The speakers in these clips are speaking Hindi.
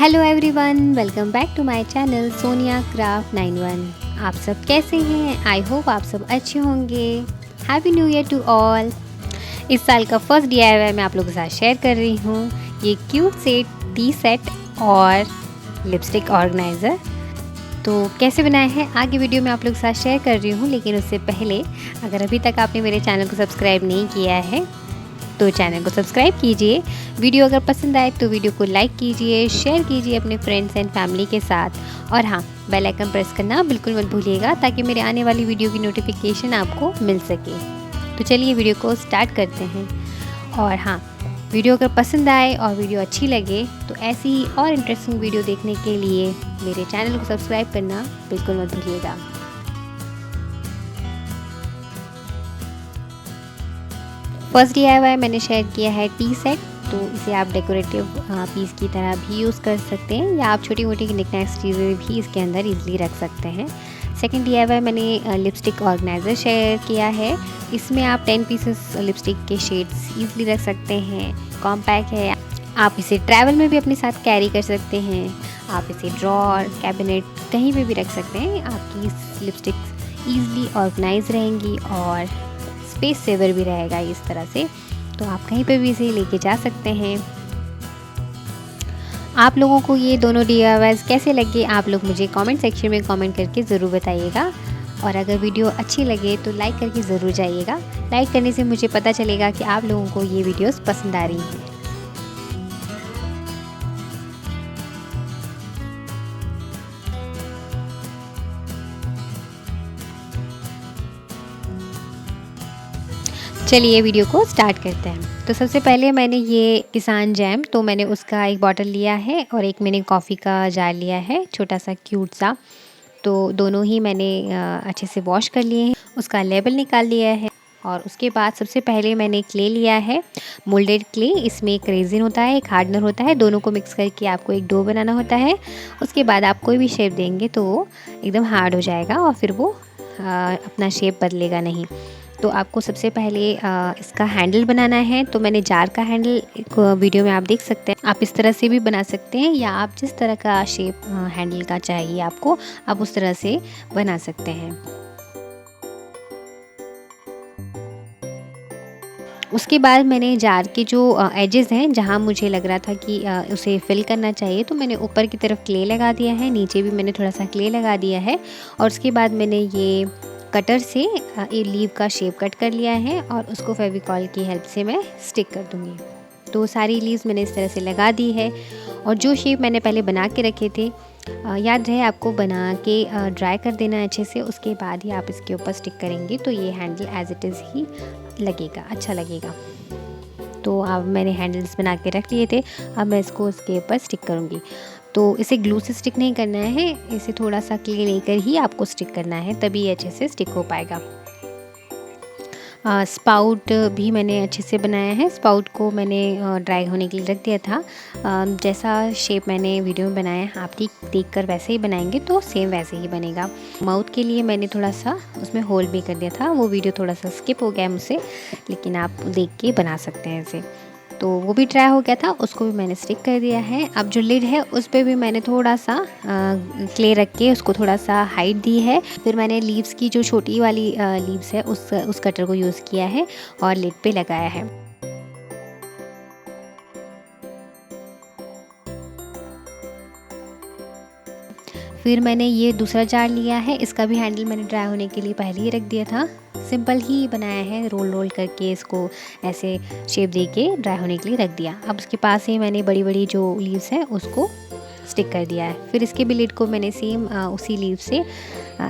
Hello everyone, welcome back to my channel Sonia craft 91। आप सब कैसे हैं? आई होप आप सब अच्छे होंगे। Happy new year to all. इस साल का फर्स्ट DIY मैं आप लोगों के साथ शेयर कर रही हूँ। ये क्यूट से टी सेट और लिपस्टिक ऑर्गेनाइज़र तो कैसे बनाए हैं आगे वीडियो में आप लोगों के साथ शेयर कर रही हूँ। लेकिन उससे पहले अगर अभी तक आपने मेरे चैनल को सब्सक्राइब नहीं किया है तो चैनल को सब्सक्राइब कीजिए। वीडियो अगर पसंद आए तो वीडियो को लाइक कीजिए, शेयर कीजिए अपने फ्रेंड्स एंड फैमिली के साथ। और हाँ, बेल आइकन प्रेस करना बिल्कुल मत भूलिएगा ताकि मेरे आने वाली वीडियो की नोटिफिकेशन आपको मिल सके। तो चलिए वीडियो को स्टार्ट करते हैं। और हाँ, वीडियो अगर पसंद आए और वीडियो अच्छी लगे तो ऐसी ही और इंटरेस्टिंग वीडियो देखने के लिए मेरे चैनल को सब्सक्राइब करना बिल्कुल मत भूलिएगा। फर्स्ट DIY मैंने शेयर किया है टी सेट। तो इसे आप डेकोरेटिव पीस की तरह भी यूज़ कर सकते हैं या आप छोटी मोटी निकनैक्स चीज़ें भी इसके अंदर इजीली रख सकते हैं। सेकंड DIY मैंने लिपस्टिक ऑर्गेनाइज़र शेयर किया है। इसमें आप 10 पीसेस लिपस्टिक के शेड्स इजीली रख सकते हैं। कॉम्पैक्ट है, आप इसे ट्रैवल में भी अपने साथ कैरी कर सकते हैं। आप इसे ड्रॉर, कैबिनेट कहीं पे भी रख सकते हैं। आपकी लिपस्टिक्स ईज़िली ऑर्गेनाइज रहेंगी और स्पेस सेवर भी रहेगा इस तरह से। तो आप कहीं पे भी इसे लेके जा सकते हैं। आप लोगों को ये दोनों DIYs कैसे लगे आप लोग मुझे कमेंट सेक्शन में कमेंट करके ज़रूर बताइएगा। और अगर वीडियो अच्छी लगे तो लाइक करके ज़रूर जाइएगा। लाइक करने से मुझे पता चलेगा कि आप लोगों को ये वीडियोस पसंद आ रही हैं। चलिए वीडियो को स्टार्ट करते हैं। तो सबसे पहले मैंने ये किसान जैम, तो मैंने उसका एक बॉटल लिया है और एक मैंने कॉफ़ी का जार लिया है, छोटा सा क्यूट सा। तो दोनों ही मैंने अच्छे से वॉश कर लिए हैं, उसका लेबल निकाल लिया है। और उसके बाद सबसे पहले मैंने क्ले लिया है, मोल्डेड क्ले। इसमें एक रेजिन होता है, एक हार्डनर होता है, दोनों को मिक्स करके आपको एक डो बनाना होता है। उसके बाद आप कोई भी शेप देंगे तो वो एकदम हार्ड हो जाएगा और फिर वो अपना शेप बदलेगा नहीं। तो आपको सबसे पहले इसका हैंडल बनाना है। तो मैंने जार का हैंडल एक वीडियो में आप देख सकते हैं। आप इस तरह से भी बना सकते हैं या आप जिस तरह का शेप हैंडल का चाहिए आपको, आप उस तरह से बना सकते हैं। उसके बाद मैंने जार के जो एजेस हैं, जहाँ मुझे लग रहा था कि उसे फिल करना चाहिए, तो मैंने ऊपर की तरफ क्ले लगा दिया है, नीचे भी मैंने थोड़ा सा क्ले लगा दिया है। और उसके बाद मैंने ये कटर से ये लीव का शेप कट कर लिया है और उसको फेविकॉल की हेल्प से मैं स्टिक कर दूँगी। तो सारी लीव्स मैंने इस तरह से लगा दी है। और जो शेप मैंने पहले बना के रखे थे, याद रहे आपको बना के ड्राई कर देना है अच्छे से। उसके बाद ही आप इसके ऊपर स्टिक करेंगे तो ये हैंडल एज इट इज़ ही लगेगा, अच्छा लगेगा। तो अब मैंने हैंडल्स बना के रख लिए थे, अब मैं इसको उसके ऊपर स्टिक करूँगी। तो इसे ग्लू से स्टिक नहीं करना है, इसे थोड़ा सा क्ले लेकर ही आपको स्टिक करना है, तभी अच्छे से स्टिक हो पाएगा। स्पाउट भी मैंने अच्छे से बनाया है। स्पाउट को मैंने ड्राई होने के लिए रख दिया था। जैसा शेप मैंने वीडियो में बनाया है, आप ठीक देखकर वैसे ही बनाएंगे तो सेम वैसे ही बनेगा। माउथ के लिए मैंने थोड़ा सा उसमें होल भी कर दिया था, वो वीडियो थोड़ा सा स्किप हो गया मुझसे, लेकिन आप देख के बना सकते हैं इसे। तो वो भी ट्राई हो गया था, उसको भी मैंने स्टिक कर दिया है। अब जो लिड है उस पर भी मैंने थोड़ा सा क्ले रख के उसको थोड़ा सा हाइट दी है। फिर मैंने लीव्स की जो छोटी वाली लीव्स है उस कटर को यूज़ किया है और लिड पे लगाया है। फिर मैंने ये दूसरा जार लिया है, इसका भी हैंडल मैंने ड्राई होने के लिए पहले ही रख दिया था। सिंपल ही बनाया है, रोल रोल करके इसको ऐसे शेप दे के ड्राई होने के लिए रख दिया। अब उसके पास ही मैंने बड़ी बड़ी जो लीव्स हैं उसको स्टिक कर दिया है। फिर इसके भी लिड को मैंने सेम उसी लीव से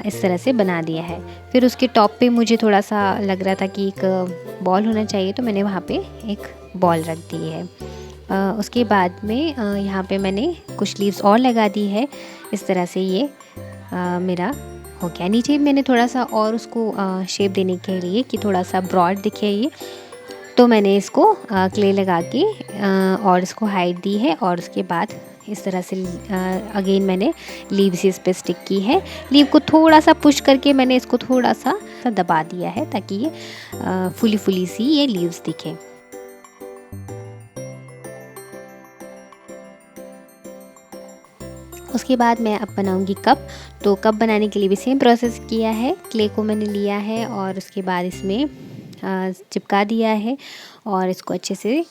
इस तरह से बना दिया है। फिर उसके टॉप पे मुझे थोड़ा सा लग रहा था कि एक बॉल होना चाहिए, तो मैंने वहाँ पे एक बॉल रख दी है। उसके बाद में यहाँ पे मैंने कुछ लीव्स और लगा दी है। इस तरह से ये मेरा हो गया। नीचे मैंने थोड़ा सा और उसको शेप देने के लिए कि थोड़ा सा ब्रॉड दिखे ये, तो मैंने इसको क्ले लगा के और इसको हाइट दी है। और उसके बाद इस तरह से अगेन मैंने लीव्स इस पे स्टिक की है। लीव को थोड़ा सा पुश करके मैंने इसको थोड़ा सा दबा दिया है ताकि ये फुली फुली सी ये लीव्स दिखे। उसके बाद मैं अब बनाऊंगी कप। तो कप बनाने के लिए भी सेम प्रोसेस किया है। क्ले को मैंने लिया है और उसके बाद इसमें चिपका दिया है और इसको अच्छे से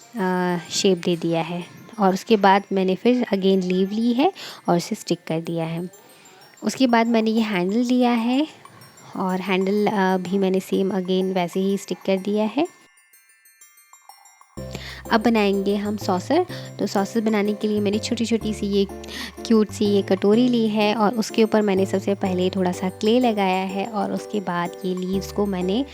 शेप दे दिया है। और उसके बाद मैंने फिर अगेन लीव ली है और इसे स्टिक कर दिया है। उसके बाद मैंने ये हैंडल लिया है और हैंडल भी मैंने सेम अगेन वैसे ही स्टिक कर दिया है। अब बनाएंगे हम सॉसर। तो सॉसर बनाने के लिए मैंने छोटी छोटी सी ये क्यूट सी ये कटोरी ली है और उसके ऊपर मैंने सबसे पहले थोड़ा सा क्ले लगाया है और उसके बाद ये लीव्स को मैंने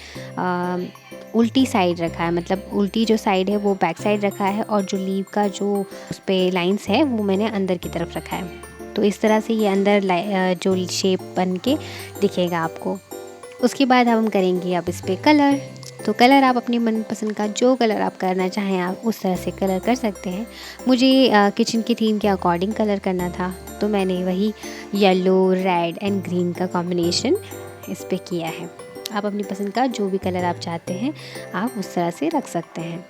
उल्टी साइड रखा है, मतलब उल्टी जो साइड है वो बैक साइड रखा है और जो लीव का जो उस पर लाइन्स है वो मैंने अंदर की तरफ रखा है। तो इस तरह से ये अंदर जो शेप बन के दिखेगा आपको। उसके बाद हम करेंगे अब इस पर कलर। तो कलर आप अपनी मनपसंद का जो कलर आप करना चाहें आप उस तरह से कलर कर सकते हैं। मुझे किचन की थीम के अकॉर्डिंग कलर करना था तो मैंने वही येलो, रेड एंड ग्रीन का कॉम्बिनेशन इस पे किया है। आप अपनी पसंद का जो भी कलर आप चाहते हैं आप उस तरह से रख सकते हैं।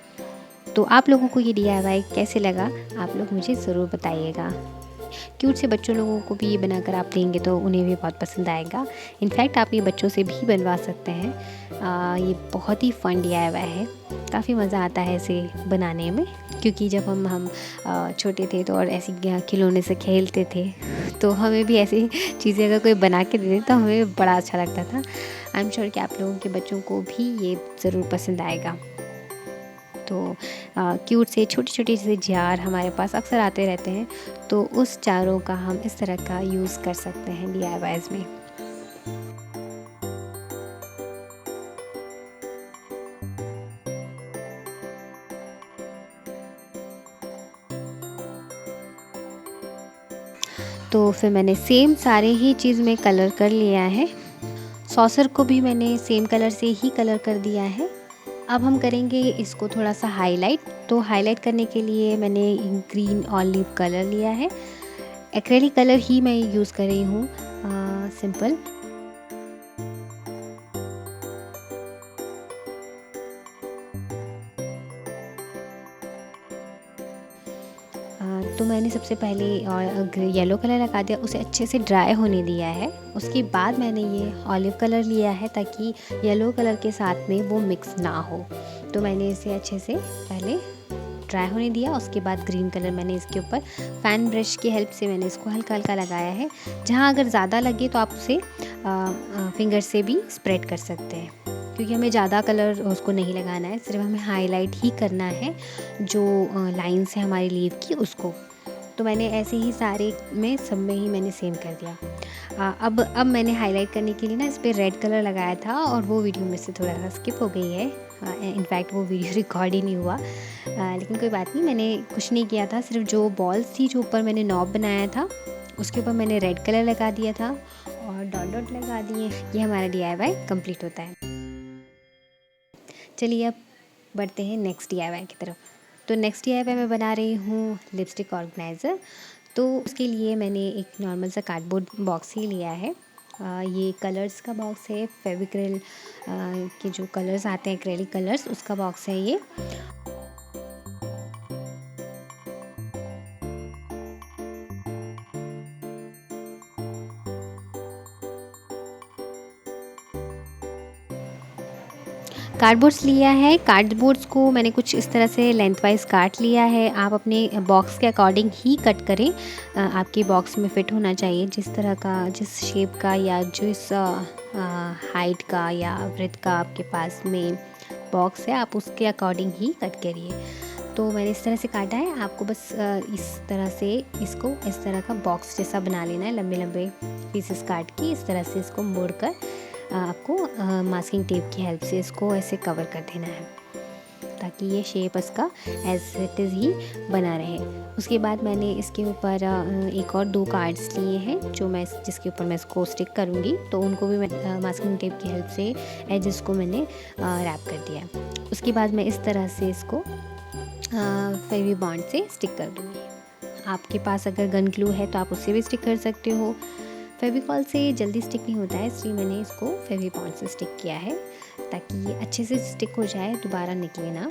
तो आप लोगों को ये DIY कैसे लगा आप लोग मुझे ज़रूर बताइएगा। क्यूट से बच्चों लोगों को भी ये बनाकर आप देंगे तो उन्हें भी बहुत पसंद आएगा। इनफैक्ट आप ये बच्चों से भी बनवा सकते हैं। ये बहुत ही फ़न DIY है। काफ़ी मज़ा आता है इसे बनाने में, क्योंकि जब हम छोटे थे तो और ऐसी खिलौने से खेलते थे तो हमें भी ऐसी चीज़ें अगर कोई बना के दे दे तो हमें बड़ा अच्छा लगता था। आई एम श्योर कि आप लोगों के बच्चों को भी ये ज़रूर पसंद आएगा। तो क्यूट से छोटे छोटे से जार हमारे पास अक्सर आते रहते हैं, तो उस जारों का हम इस तरह का यूज़ कर सकते हैं DIYs में। तो फिर मैंने सेम सारे ही चीज़ में कलर कर लिया है। सॉसर को भी मैंने सेम कलर से ही कलर कर दिया है। अब हम करेंगे इसको थोड़ा सा हाईलाइट। तो हाईलाइट करने के लिए मैंने ग्रीन ऑलिव कलर लिया है। एक्रेलिक कलर ही मैं यूज़ कर रही हूँ, सिंपल। तो मैंने सबसे पहले येलो कलर लगा दिया, उसे अच्छे से ड्राई होने दिया है। उसके बाद मैंने ये ऑलिव कलर लिया है ताकि येलो कलर के साथ में वो मिक्स ना हो। तो मैंने इसे अच्छे से पहले ड्राई होने दिया। उसके बाद ग्रीन कलर मैंने इसके ऊपर फ़ैन ब्रश की हेल्प से मैंने इसको हल्का हल्का लगाया है। जहाँ अगर ज़्यादा लगे तो आप उसे फिंगर से भी स्प्रेड कर सकते हैं, क्योंकि हमें ज़्यादा कलर उसको नहीं लगाना है, सिर्फ हमें हाईलाइट ही करना है जो लाइन्स है हमारी लीव की उसको। तो मैंने ऐसे ही सारे में सब में ही मैंने सेम कर दिया। अब मैंने हाईलाइट करने के लिए ना इस पर रेड कलर लगाया था और वो वीडियो में से थोड़ा सा स्किप हो गई है। इनफैक्ट वो वीडियो रिकॉर्ड ही नहीं हुआ, लेकिन कोई बात नहीं। मैंने कुछ नहीं किया था, सिर्फ जो बॉल्स थी जो ऊपर मैंने नॉब बनाया था उसके ऊपर मैंने रेड कलर लगा दिया था और डॉट डॉट लगा दिए। ये हमारा DIY कंप्लीट होता है। चलिए अब बढ़ते हैं नेक्स्ट DIY की तरफ। तो नेक्स्ट DIY मैं बना रही हूँ लिपस्टिक ऑर्गेनाइज़र। तो उसके लिए मैंने एक नॉर्मल सा कार्डबोर्ड बॉक्स ही लिया है। ये कलर्स का बॉक्स है, फेविक्रिल के जो कलर्स आते हैं एक्रेलिक कलर्स उसका बॉक्स है ये। कार्डबोर्ड्स लिया है। कार्डबोर्ड्स को मैंने कुछ इस तरह से लेंथ वाइज काट लिया है। आप अपने बॉक्स के अकॉर्डिंग ही कट करें। आपके बॉक्स में फ़िट होना चाहिए जिस तरह का, जिस शेप का या जिस हाइट का या ब्रेथ का आपके पास में बॉक्स है आप उसके अकॉर्डिंग ही कट करिए। तो मैंने इस तरह से काटा है। आपको बस इस तरह से इसको इस तरह का बॉक्स जैसा बना लेना है, लंबे लंबे पीसेस काट के इस तरह से इसको मोड़ कर आपको मास्किंग टेप की हेल्प से इसको ऐसे कवर कर देना है ताकि ये शेप इसका एज इट इज़ ही बना रहे। उसके बाद मैंने इसके ऊपर एक और 2 कार्ड्स लिए हैं जो मैं जिसके ऊपर मैं इसको स्टिक करूँगी। तो उनको भी मैं मास्किंग टेप की हेल्प से एजेस को मैंने रैप कर दिया। उसके बाद मैं इस तरह से इसको फेवी बॉन्ड से स्टिक कर दूँगी। आपके पास अगर गन ग्लू है तो आप उससे भी स्टिक कर सकते हो। फेविकॉल से जल्दी स्टिक नहीं होता है, इसलिए मैंने इसको फेवी बॉन्ड से स्टिक किया है ताकि ये अच्छे से स्टिक हो जाए, दोबारा निकले ना।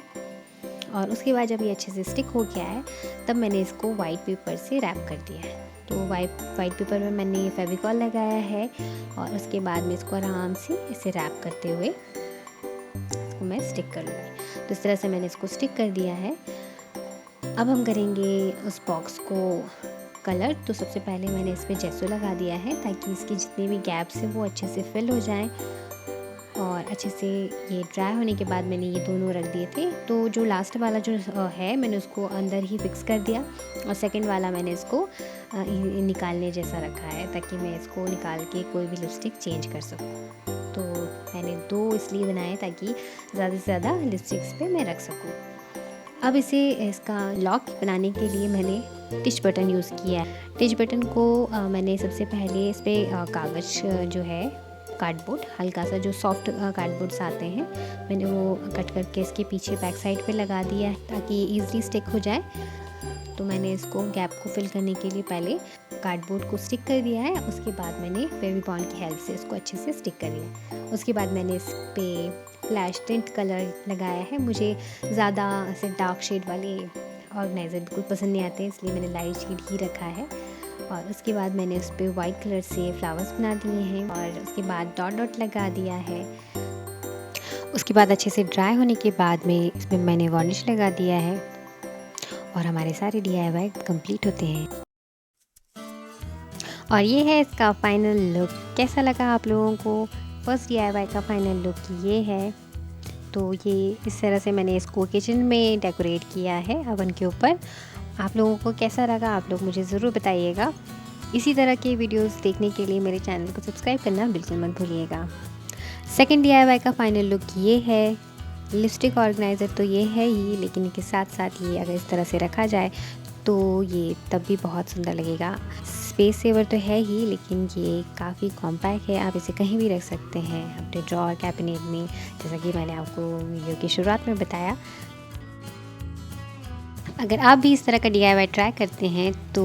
और उसके बाद जब ये अच्छे से स्टिक हो गया है तब मैंने इसको वाइट पेपर से रैप कर दिया है। तो वाइट पेपर में मैंने फेविकॉल लगाया है और उसके बाद में इसको आराम से इसे रैप करते हुए इसको मैं स्टिक कर लूँगी। तो इस तरह से मैंने इसको स्टिक कर दिया है। अब हम करेंगे उस बॉक्स को कलर। तो सबसे पहले मैंने इस पर जेसो लगा दिया है ताकि इसके जितने भी गैप्स हैं वो अच्छे से फिल हो जाएं और अच्छे से ये ड्राई होने के बाद मैंने ये दोनों रख दिए थे। तो जो लास्ट वाला जो है मैंने उसको अंदर ही फिक्स कर दिया और सेकंड वाला मैंने इसको निकालने जैसा रखा है ताकि मैं इसको निकाल के कोई भी लिपस्टिक चेंज कर सकूँ। तो मैंने 2 इसलिए बनाए ताकि ज़्यादा से ज़्यादा लिपस्टिक्स पे मैं रख सकूँ। अब इसका लॉक बनाने के लिए मैंने टिच बटन यूज़ किया है। टिच बटन को मैंने सबसे पहले इस पर कागज़ जो है कार्डबोर्ड, हल्का सा जो सॉफ्ट कार्डबोर्ड्स आते हैं, मैंने वो कट करके इसके पीछे बैक साइड पे लगा दिया है ताकि ईज़िली स्टिक हो जाए। तो मैंने इसको गैप को फिल करने के लिए पहले कार्डबोर्ड को स्टिक कर दिया है, उसके बाद मैंने फेविबॉन्ड की हेल्प से इसको अच्छे से स्टिक कर लिया। उसके बाद मैंने इस पर फ्लैश टिंट कलर लगाया है। मुझे ज़्यादा ऐसे डार्क शेड वाले ऑर्गेनाइज़र बिल्कुल पसंद नहीं आते, इसलिए मैंने लाइट शेड ही रखा है। और उसके बाद मैंने उस पर वाइट कलर से फ्लावर्स बना दिए हैं और उसके बाद डॉट डॉट लगा दिया है। उसके बाद अच्छे से ड्राई होने के बाद में इसमें मैंने वार्निश लगा दिया है और हमारे सारे DIY कंप्लीट होते हैं। और ये है इसका फाइनल लुक। कैसा लगा आप लोगों को? फर्स्ट DIY का फाइनल लुक ये है। तो ये इस तरह से मैंने इसको किचन में डेकोरेट किया है ओवन के ऊपर। आप लोगों को कैसा लगा आप लोग मुझे ज़रूर बताइएगा। इसी तरह के वीडियोस देखने के लिए मेरे चैनल को सब्सक्राइब करना बिल्कुल मत भूलिएगा। सेकंड DIY का फाइनल लुक ये है। लिपस्टिक ऑर्गेनाइज़र तो ये है ही, लेकिन इनके साथ साथ ये अगर इस तरह से रखा जाए तो ये तब भी बहुत सुंदर लगेगा। स्पेस सेवर तो है ही, लेकिन ये काफ़ी कॉम्पैक्ट है, आप इसे कहीं भी रख सकते हैं अपने ड्रॉअर कैबिनेट में, जैसा कि मैंने आपको वीडियो की शुरुआत में बताया। अगर आप भी इस तरह का DIY ट्राई करते हैं तो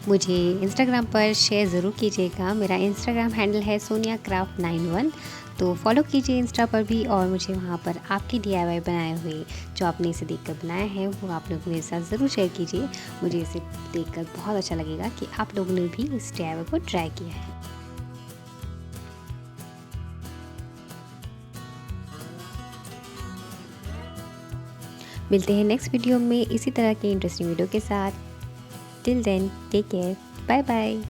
मुझे इंस्टाग्राम पर शेयर ज़रूर कीजिएगा। मेरा इंस्टाग्राम हैंडल है soniacraft91, तो फॉलो कीजिए इंस्टा पर भी और मुझे वहाँ पर आपके DIY बनाए हुए जो आपने इसे देखकर बनाया है वो आप लोग मेरे साथ ज़रूर शेयर कीजिए। मुझे इसे देखकर बहुत अच्छा लगेगा कि आप लोगों ने भी इस DIY को ट्राई किया है। मिलते हैं नेक्स्ट वीडियो में इसी तरह के इंटरेस्टिंग वीडियो के साथ। Till then take care, bye bye.